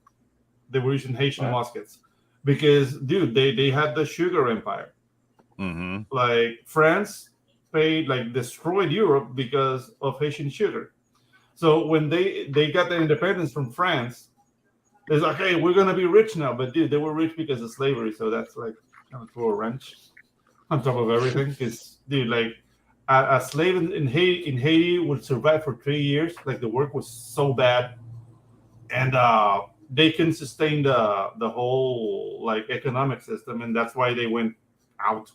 They were using Haitian Wow. muskets because, dude, they had the sugar empire. Hmm. Like France paid, like destroyed Europe because of Haitian sugar. So when they got the independence from France, it's like, hey, we're gonna be rich now. But dude, they were rich because of slavery. So that's like kind of throw a wrench on top of everything. Because dude, like a slave in Haiti would survive for 3 years. Like the work was so bad, and they couldn't sustain the whole like economic system, and that's why they went out.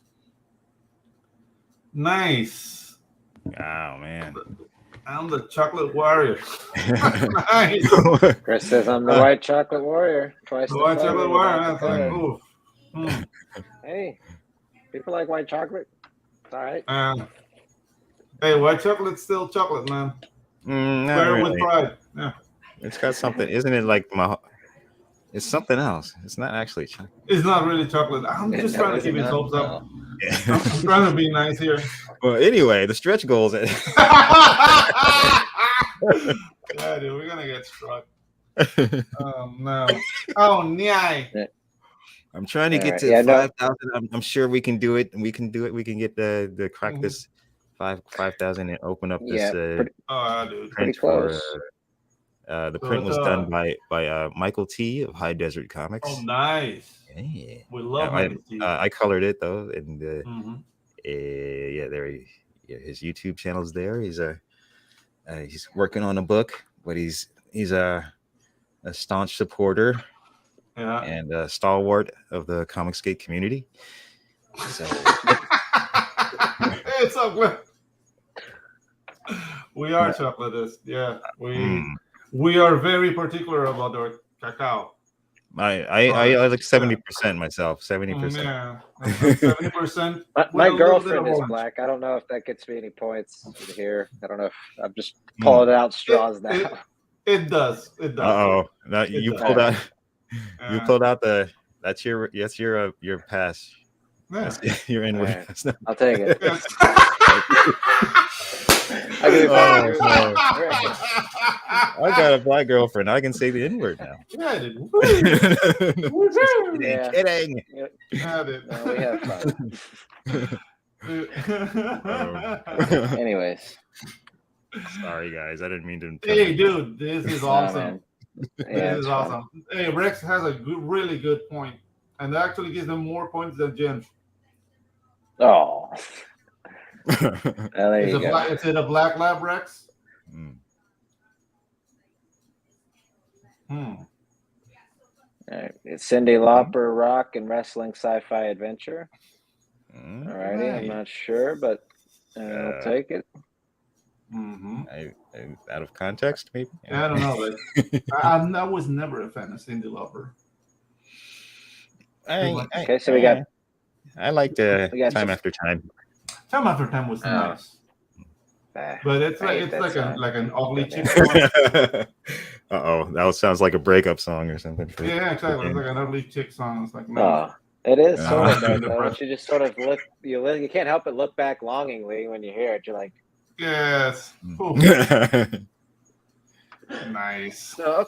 Nice. Oh man. I'm the chocolate warrior. Nice. Chris says I'm the white chocolate warrior. Twice The the white flavor chocolate without the warrior. color. Oof. Mm. Hey, people like white chocolate. It's all right. Hey, white chocolate's still chocolate, man. Not Wear it with really. pride. Yeah. It's got something, isn't it? Like it's something else. It's not actually chocolate. It's not really chocolate. I'm just trying to keep his hopes up. Yeah. I'm trying to be nice here. Well, anyway, the stretch goals. Yeah, dude, we're gonna get struck. Oh no. Oh nyai. I'm trying to All get right. to Yeah, no. 5,000. I'm sure we can do it. We can do it. We can get the crack Mhm. this 5,000 and open up this Yeah, pretty Dude. pretty print for. close. The print was done by Michael T of High Desert Comics. Oh, nice. Yeah. We love I colored it though, and Mhm. yeah, his YouTube channel's there. He's working on a book, but he's a staunch supporter Yeah. and a stalwart of the Comicsgate community. So It's chocolate. We are chocolatists. Yeah, we are very particular about our cacao. I like 70% myself. 70%. Yeah, 70%. My girlfriend is black. I don't know if that gets me any points here. I don't know if I'm just pulling out straws now. It does. It does. Oh, now you pulled out. You pulled out that's your pass. Yeah. You're in with us. I'll take it. I got a black girlfriend. I can say the N-word now. Yeah, dude. Kidding. No, we have fun. Anyways. Sorry, guys. I didn't mean to. Hey, dude, this is awesome. This is awesome. Hey, Rex has a really good point, and that actually gives them more points than Ginge. Oh. There you go. Is it a black lab, Rex? All right. It's Cyndi Lauper, rock and wrestling sci-fi adventure. All righty. I'm not sure, but I'll take it. Out of context, maybe? I don't know. I was never a fan of Cyndi Lauper. Okay, so we got. I liked Time After Time. Time After Time was nice. But it's like an ugly chick. That sounds like a breakup song or something. Yeah, exactly. It's like an ugly chick song. It's like no. It is sort of though. You just sort of you can't help but look back longingly when you hear it. You're like, yes. Nice. So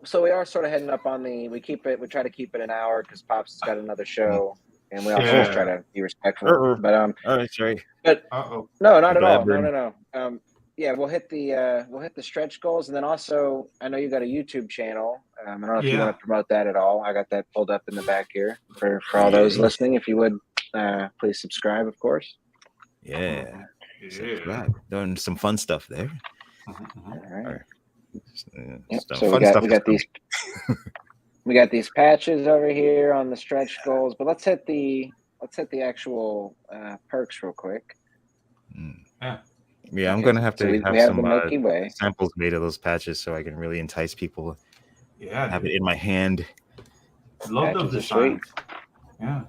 so we are sort of heading up on we try to keep it an hour because Pops has got another show. And we also just try to be respectful. But sorry. But no, not at all. No. Yeah, we'll hit the stretch goals, and then also I know you got a YouTube channel. I don't know if you want to promote that at all. I got that pulled up in the back here for all those listening. If you would please subscribe, of course. Yeah. Subscribe. Doing some fun stuff there. All right. So we got these. We got these patches over here on the stretch goals, but let's hit the actual perks real quick. Yeah, I'm gonna have to have some samples made of those patches so I can really entice people. Yeah, have it in my hand. Love those designs. Yeah.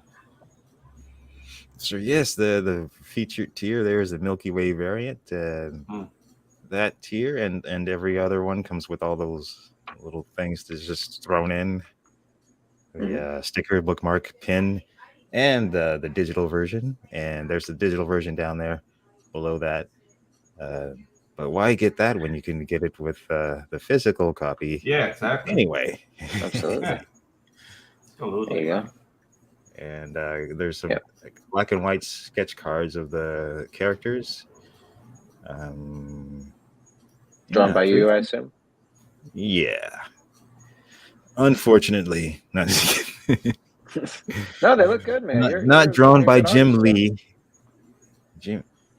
So yes, the featured tier there is the Milky Way variant. That tier and every other one comes with all those little things that's just thrown in. The sticker, bookmark, pin, and the digital version. And there's the digital version down there below that. But why get that when you can get it with the physical copy? Yeah, exactly. Anyway. Absolutely. There you go. And there's some black and white sketch cards of the characters. Drawn by you, I assume? Yeah. Unfortunately. No, they look good, man. Not drawn by Jim Lee.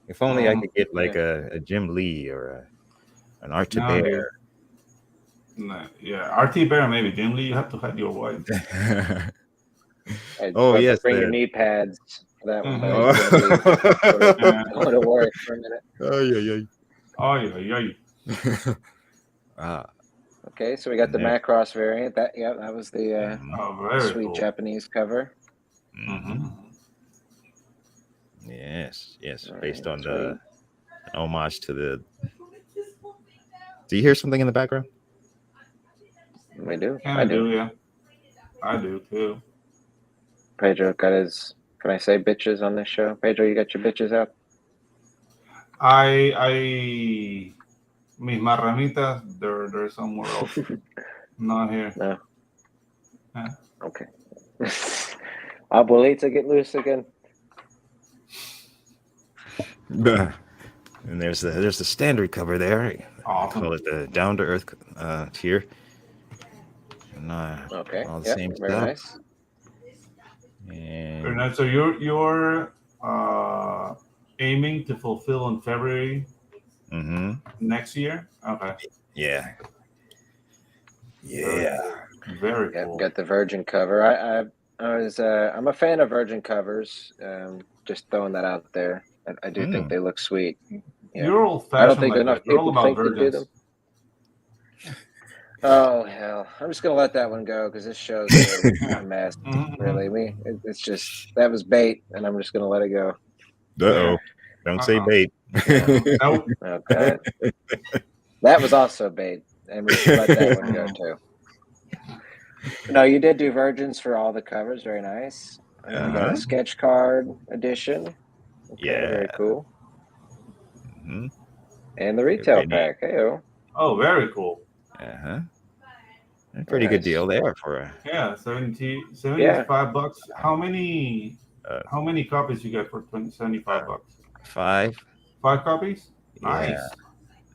If only I could get like a Jim Lee or an Art to Bear. No, RT Bear, maybe. Jim Lee, you have to have your wife. Yes. Bring your knee pads for that one. Going to work for a minute. Okay, so we got the Macross variant. That was the sweet cool Japanese cover. Yes, based on an homage to the. Do you hear something in the background? We do. I do. Yeah, I do too. Pedro got his. Can I say bitches on this show? Pedro, you got your bitches out? Mis marranitas, they're somewhere else. Not here. No. Okay. Abuelita get loose again. And there's the standard cover there. Awesome. I call it the down to earth tier. And, okay. All the same very stuff. Nice. And very nice. So you're aiming to fulfill in February next year? Okay. Yeah. Very cool. Got the Virgin cover. I'm a fan of Virgin covers. Just throwing that out there. I do think they look sweet. Yeah. You're old I don't fashioned think like enough that. You're all people about think to do virgins. them. Oh hell! I'm just gonna let that one go because this show's a mess. Really, it's just that was bait, and I'm just gonna let it go. Uh-oh. Don't say bait. Nope. Okay. That was also bait, and we should let that one go too. No, you did do virgins for all the covers. Very nice. And then we got a sketch card edition. Okay, very cool. And the retail pack. Hey-o. Oh, very cool. Pretty good deal there for a 75 bucks. How many copies you get for 75 bucks? 5. 5 copies? Nice. Yeah.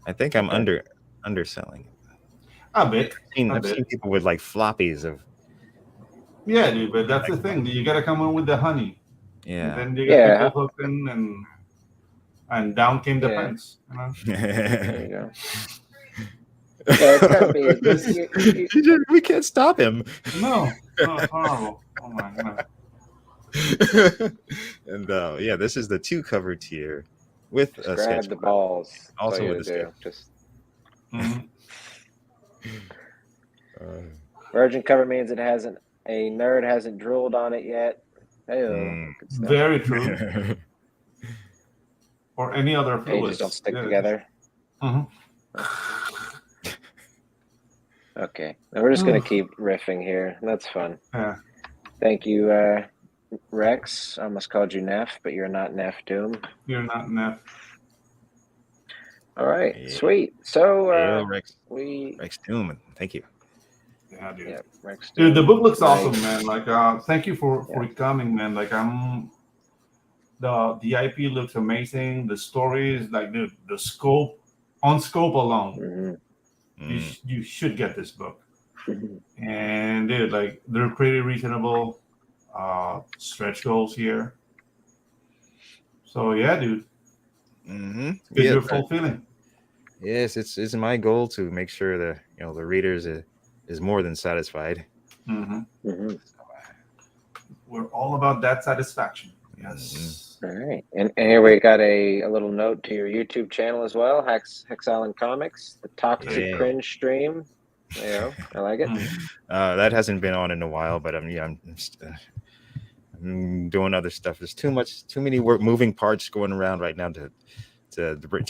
I think I'm underselling it. A bit. I've seen people with like floppies of. Yeah, dude, but that's the thing. You got to come in with the honey. Yeah. And then you get people hooked in, and down came the pants. You know? There you go. Yeah, it's gotta be. We can't stop him. No, it's horrible. Oh my god. And this is the 2 cover tier with Just a grab sketch the card. balls. Also with a sketch. Just virgin cover means a nerd hasn't drooled on it yet. Hey, very true. Or any other fluids. Pages don't stick together. Okay, now we're just gonna keep riffing here. That's fun. Yeah. Thank you, Rex. I almost called you Neff, but you're not Neff Doom. You're not Neff. All right, sweet. So Rex Doom. Thank you. Yeah, dude. Yeah, Rex Doom. Dude, the book looks awesome, man. Like, thank you for coming, man. Like, the IP looks amazing. The story is like the scope alone. You should get this book. And dude, like, they're pretty reasonable stretch goals here. So yeah, dude. It's your fulfilling. Yes, it's my goal to make sure that the readers is more than satisfied. We're all about that satisfaction. Yes. All right, and here we got a little note to your YouTube channel as well, Hex Island Comics, the Toxic Cringe stream. I like it. That hasn't been on in a while, but I'm doing other stuff. There's too many moving parts going around right now to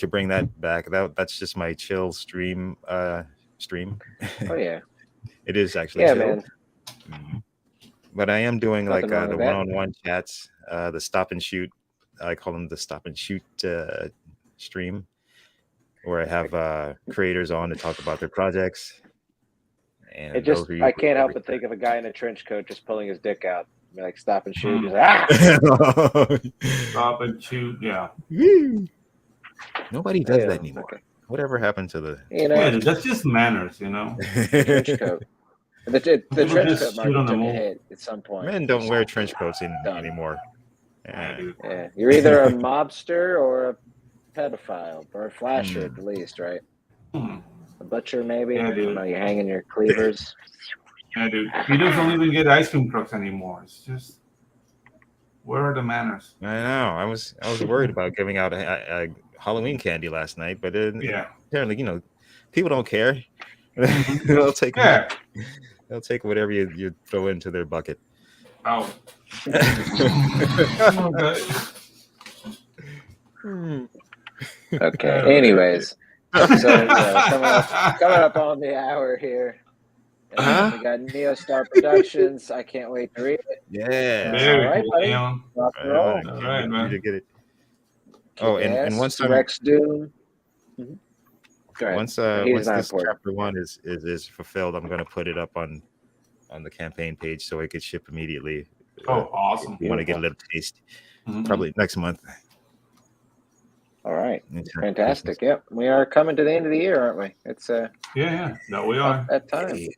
bring that back. That's just my chill stream. Oh yeah, it is actually. Yeah, chill. man. But I am doing Nothing like wrong the with that. one-on-one chats, the stop and shoot. I call them the stop and shoot stream, where I have creators on to talk about their projects. And I can't help but think of a guy in a trench coat just pulling his dick out, like stop and shoot. He's Stop and shoot. Yeah. Nobody does that anymore. Okay. Whatever happened to the? Yeah, that's just manners, Trench coat. The trench coat market took a hit at some point. Men don't wear trench coats anymore. Yeah, you're either a mobster or a pedophile or a flasher at the least, right? A butcher, maybe. Yeah, I don't know, you're hanging your cleavers. Yeah, dude. He don't even get ice cream trucks anymore. It's just, where are the manners? I know. I was worried about giving out a Halloween candy last night, but apparently, people don't care. They'll take they'll take whatever you throw into their bucket. Oh. Okay. Anyways, so coming up on the hour here. We got Neostar Productions. I can't wait to read it. Yeah. Very all right, cool, buddy. Leon. Rock and roll. All right, man. To get it. Oh, and once Rex Doom. Once this chapter 1 is fulfilled, I'm going to put it up on the campaign page so it could ship immediately. Oh, awesome! If you want to get a little taste, probably next month. All right, fantastic. Yep, we are coming to the end of the year, aren't we? It's yeah, no, we are at time. Did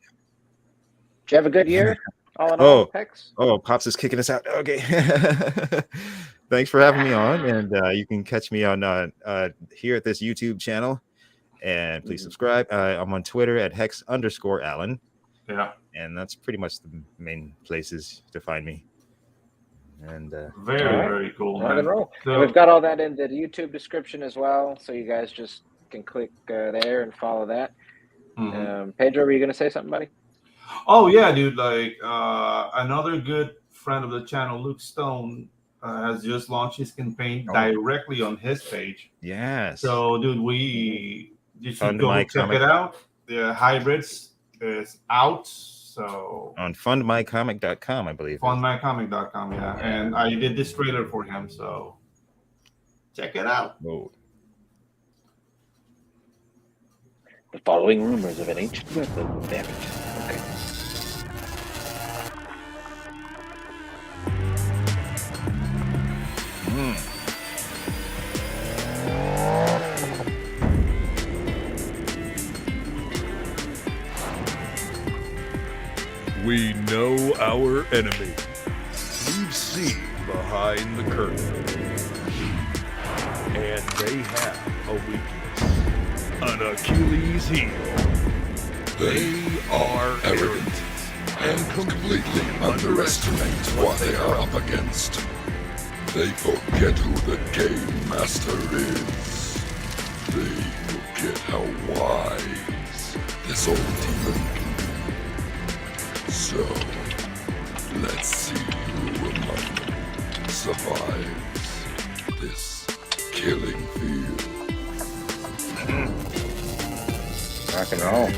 you have a good year? All in all, Hex? Pops is kicking us out. Okay. Thanks for having me on, and you can catch me on here at this YouTube channel. And please subscribe. I'm on Twitter at Hex_Allen. Yeah. and that's pretty much the main places to find me. And very cool, man. So, we've got all that in the YouTube description as well, so you guys just can click there and follow that. Pedro, were you going to say something, buddy? Oh yeah, dude! Like another good friend of the channel, Luke Stone, has just launched his campaign directly on his page. Yes. So, dude, you should go check it out. The Hybrids is out. So on fundmycomic.com, I believe. Fundmycomic.com, yeah. And I did this trailer for him, so check it out. Whoa. The following rumors of an ancient weapon will damage. Okay. We know our enemy. We've seen behind the curtain. And they have a weakness. An Achilles heel. They are arrogant and completely underestimate what they are up against. They forget who the game master is. They forget how wise this old demon can be. So, let's see who among them survives this killing field. Rock and roll.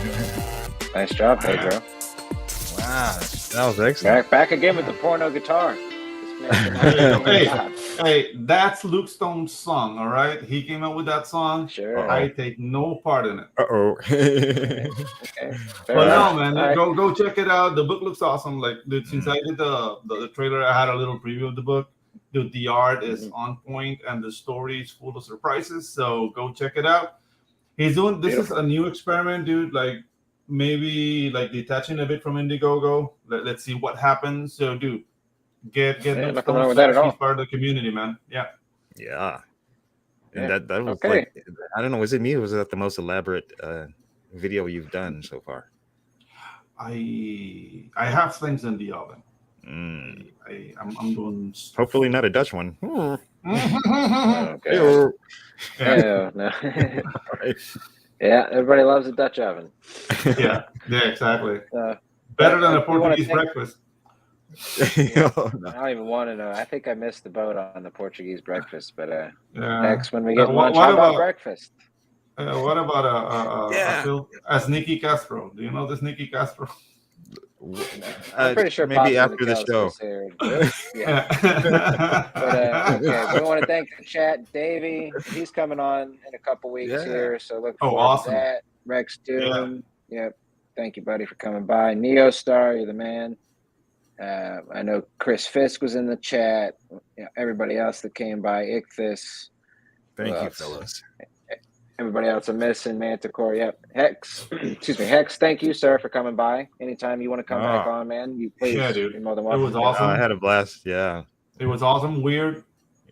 Nice job, Pedro. Wow, that was excellent. Back again with the porno guitar. Hey, that's Luke Stone's song, all right? He came up with that song. Sure. I take no part in it. Okay. But no, man, go check it out. The book looks awesome. Like, dude, since I did the trailer, I had a little preview of the book. Dude, the art is on point and the story is full of surprises. So go check it out. He's doing this is a new experiment, dude. Like maybe like detaching a bit from Indiegogo. Let's see what happens. So, dude, get nothing wrong with that at all. He's part of the community, man. Yeah. And that was like, I don't know, was it me or was that the most elaborate video you've done so far? I have things in the oven. I'm doing stuff. Hopefully not a Dutch one. Okay. No. Yeah, everybody loves a Dutch oven. Yeah, exactly. Better than a Portuguese breakfast. I don't even want to know. I think I missed the boat on the Portuguese breakfast, but next when we get lunch, how about breakfast? What about a Sneaky Castro? Do you know this Sneaky Castro? I'm pretty sure maybe after the show. But we want to thank the chat, Davey. He's coming on in a couple weeks here, so look forward to that. Rex Doom, yep. Thank you, buddy, for coming by. Neo Star, you're the man. I know Chris Fisk was in the chat. Everybody else that came by, Ichthus. Thank you, fellas. Everybody else I'm missing, Manticore. Yep. Hex. Excuse me, Hex. Thank you, sir, for coming by. Anytime you want to come back on, man, you please. Yeah, dude. You're more than It welcome. was awesome. I had a blast. Yeah. It was awesome. Weird.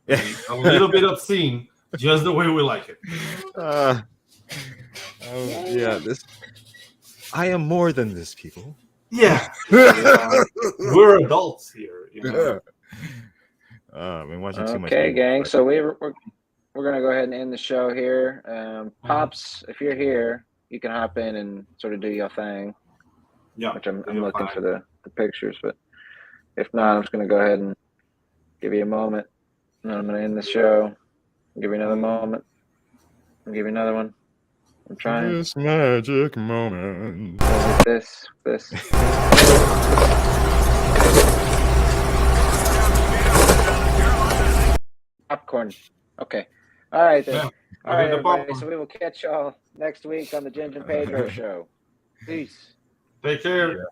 A little bit obscene, just the way we like it. This. I am more than this, people. Yeah. We're adults here. You know? I've been watching too much. Okay, gang. So we're gonna go ahead and end the show here. Pops, if you're here, you can hop in and sort of do your thing. Yeah. Which I'm looking for the pictures, but if not, I'm just gonna go ahead and give you a moment. And I'm gonna end the show. I'll give you another moment. I'll give you another one. I'm trying. This magic moment. This. Popcorn. Okay. All right then. Yeah. All right, everybody. So we will catch y'all next week on the Ginge Pedro show. Peace. Take care.